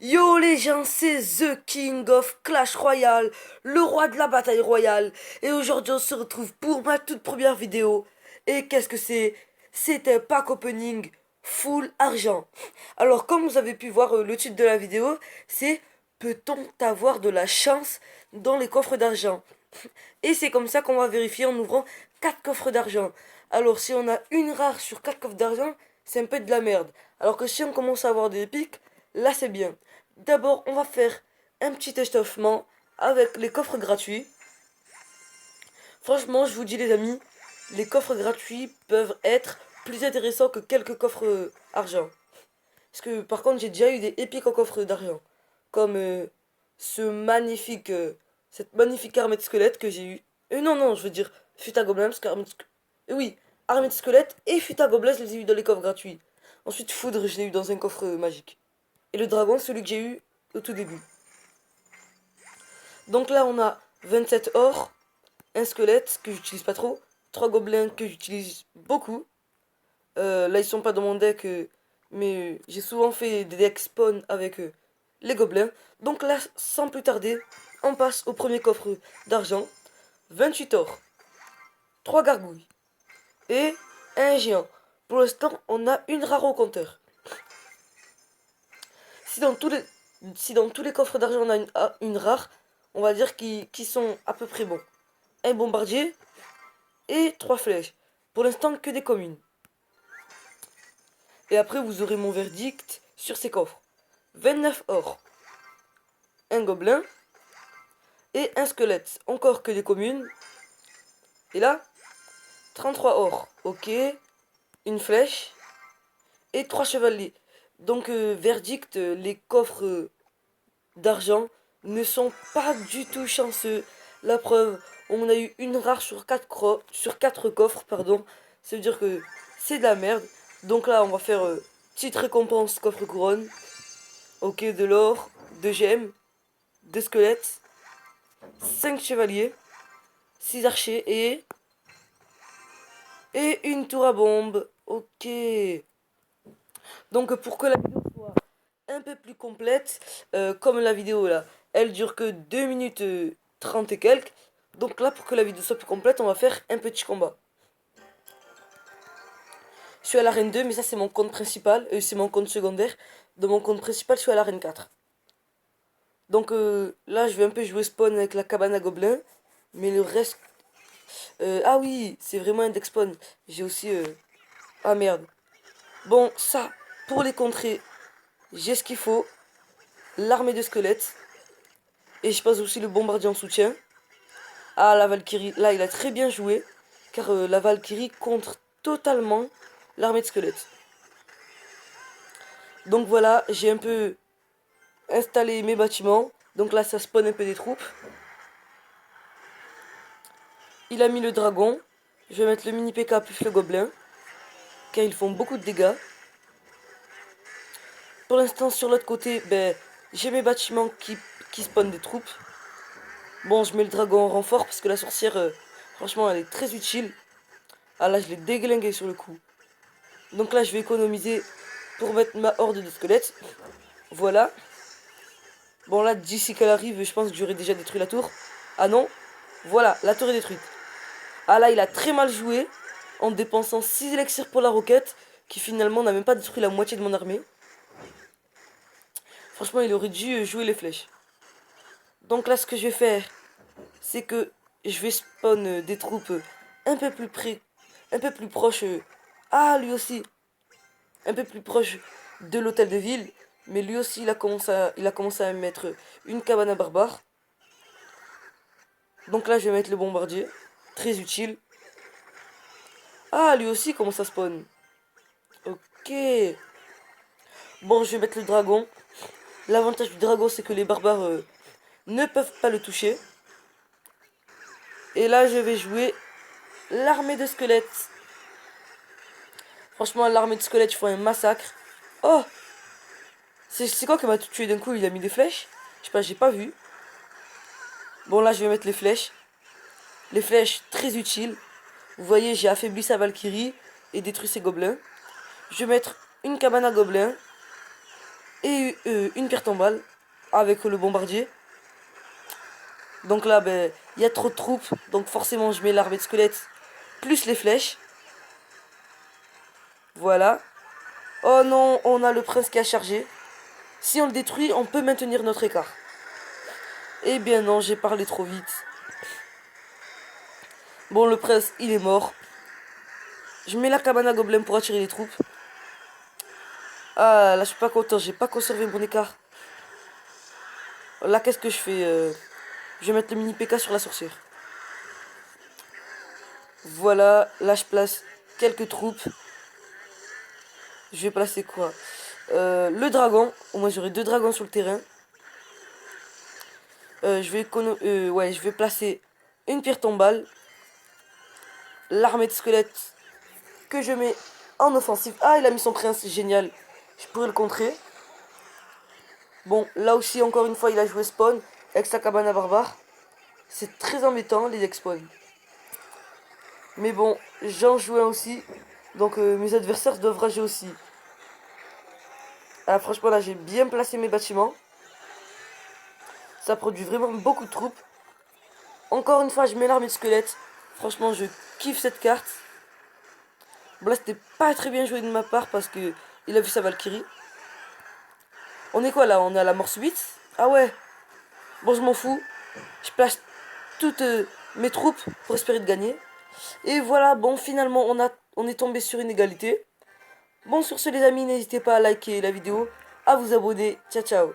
Yo les gens, c'est The King of Clash Royale, le roi de la bataille royale. Et aujourd'hui on se retrouve pour ma toute première vidéo. Et qu'est-ce que c'est? C'est un pack opening full argent. Alors comme vous avez pu voir le titre de la vidéo, c'est peut-on avoir de la chance dans les coffres d'argent? Et c'est comme ça qu'on va vérifier en ouvrant 4 coffres d'argent. Alors si on a une rare sur 4 coffres d'argent, c'est un peu de la merde. Alors que si on commence à avoir des pics, là c'est bien. D'abord, on va faire un petit échauffement avec les coffres gratuits. Franchement, je vous dis les amis, les coffres gratuits peuvent être plus intéressants que quelques coffres argent. Parce que par contre, j'ai déjà eu des épiques en coffre d'argent. Comme ce magnifique, cette magnifique armée de squelettes que j'ai eu. Non, non, je veux dire Futa Gobelin, parce qu'armée de oui, armée de squelettes et Futa Gobelin, je les ai eu dans les coffres gratuits. Ensuite, Foudre, je l'ai eu dans un coffre magique. Et le dragon, celui que j'ai eu au tout début. Donc là, on a 27 or, un squelette que j'utilise pas trop, 3 gobelins que j'utilise beaucoup. Là, ils sont pas dans mon deck, mais j'ai souvent fait des decks spawn avec les gobelins. Donc là, sans plus tarder, on passe au premier coffre d'argent. 28 or, 3 gargouilles et un géant. Pour l'instant, on a une rare au compteur. Si dans tous les, si dans tous les coffres d'argent on a une rare, on va dire qu'ils sont à peu près bons. Un bombardier et 3 flèches. Pour l'instant, que des communes. Et après, vous aurez mon verdict sur ces coffres. 29 or, un gobelin et un squelette. Encore que des communes. Et là, 33 or. Ok. Une flèche et 3 chevaliers. Donc, verdict, les coffres d'argent ne sont pas du tout chanceux. La preuve, on a eu une rare sur 4 coffres, pardon. Ça veut dire que c'est de la merde. Donc là, on va faire petite récompense coffre couronne. Ok, de l'or, 2 gemmes, 2 squelettes, 5 chevaliers, 6 archers et une tour à bombe. Ok. Donc pour que la vidéo soit un peu plus complète, comme la vidéo là, elle dure que 2 minutes 30 et quelques. Donc là, pour que la vidéo soit plus complète, on va faire un petit combat. Je suis à l'arène 2, mais ça c'est mon compte principal, c'est mon compte secondaire. Dans mon compte principal, je suis à l'arène 4. Donc là, je vais un peu jouer spawn avec la cabane à gobelins. Mais le reste... ah oui, c'est vraiment un deck spawn. J'ai aussi... Ah merde. Bon, ça, pour les contrer, j'ai ce qu'il faut. L'armée de squelettes. Et je passe aussi le bombardier en soutien. Ah, la Valkyrie. Là, il a très bien joué. Car la Valkyrie contre totalement l'armée de squelettes. Donc voilà, j'ai un peu installé mes bâtiments. Donc là, ça spawn un peu des troupes. Il a mis le dragon. Je vais mettre le mini P.K. plus le gobelin. Car ils font beaucoup de dégâts. Pour l'instant, sur l'autre côté, ben, j'ai mes bâtiments qui spawnent des troupes. Bon, je mets le dragon en renfort parce que la sorcière, franchement, elle est très utile. Ah là, je l'ai déglingué sur le coup. Donc là, je vais économiser pour mettre ma horde de squelettes. Voilà. Bon, là, d'ici qu'elle arrive, je pense que j'aurais déjà détruit la tour. Ah non. Voilà, la tour est détruite. Ah là, il a très mal joué en dépensant 6 élixirs pour la roquette, qui finalement n'a même pas détruit la moitié de mon armée. Franchement, il aurait dû jouer les flèches. Donc là, ce que je vais faire, c'est que je vais spawn des troupes un peu plus près, un peu plus proche. Ah, lui aussi, un peu plus proche de l'hôtel de ville. Mais lui aussi, il a commencé à mettre une cabane à barbares. Donc là, je vais mettre le bombardier. Très utile. Ah, lui aussi commence à spawn. Ok. Bon, je vais mettre le dragon. L'avantage du dragon, c'est que les barbares ne peuvent pas le toucher. Et là, je vais jouer l'armée de squelettes. Franchement, l'armée de squelettes, ils font un massacre. Oh, c'est quoi qui m'a tué d'un coup? Il a mis des flèches? Je sais pas, j'ai pas vu. Bon, là, je vais mettre les flèches. Les flèches, très utiles. Vous voyez, j'ai affaibli sa Valkyrie et détruit ses gobelins. Je vais mettre une cabane à gobelins. et une pierre tombale avec le bombardier. Donc là, ben, il y a trop de troupes, donc forcément je mets l'armée de squelettes plus les flèches. Voilà. Oh non, on a le prince qui a chargé. Si on le détruit, on peut maintenir notre écart. Eh bien non, j'ai parlé trop vite. Bon, le prince, il est mort. Je mets la cabane à gobelins pour attirer les troupes. Ah, là, je suis pas content, j'ai pas conservé mon écart. Là, qu'est-ce que je fais Je vais mettre le mini PK sur la sorcière. Voilà, là, je place quelques troupes. Je vais placer quoi le dragon. Au moins, j'aurai 2 dragons sur le terrain. Je vais placer une pierre tombale. L'armée de squelettes que je mets en offensive. Ah, il a mis son prince, génial. Je pourrais le contrer. Bon, là aussi, encore une fois, il a joué spawn avec sa cabane à barbare. C'est très embêtant, les expawns. Mais bon, j'en joue un aussi. Donc mes adversaires doivent rager aussi. Ah, franchement, là, j'ai bien placé mes bâtiments. Ça produit vraiment beaucoup de troupes. Encore une fois, je mets l'armée de squelettes. Franchement, je kiffe cette carte. Bon, là, c'était pas très bien joué de ma part parce que il a vu sa Valkyrie. On est quoi là? On est à la mort subite? Ah ouais. Bon, je m'en fous. Je place toutes mes troupes pour espérer de gagner. Et voilà, bon, finalement, on est tombé sur une égalité. Bon, sur ce, les amis, n'hésitez pas à liker la vidéo, à vous abonner. Ciao, ciao.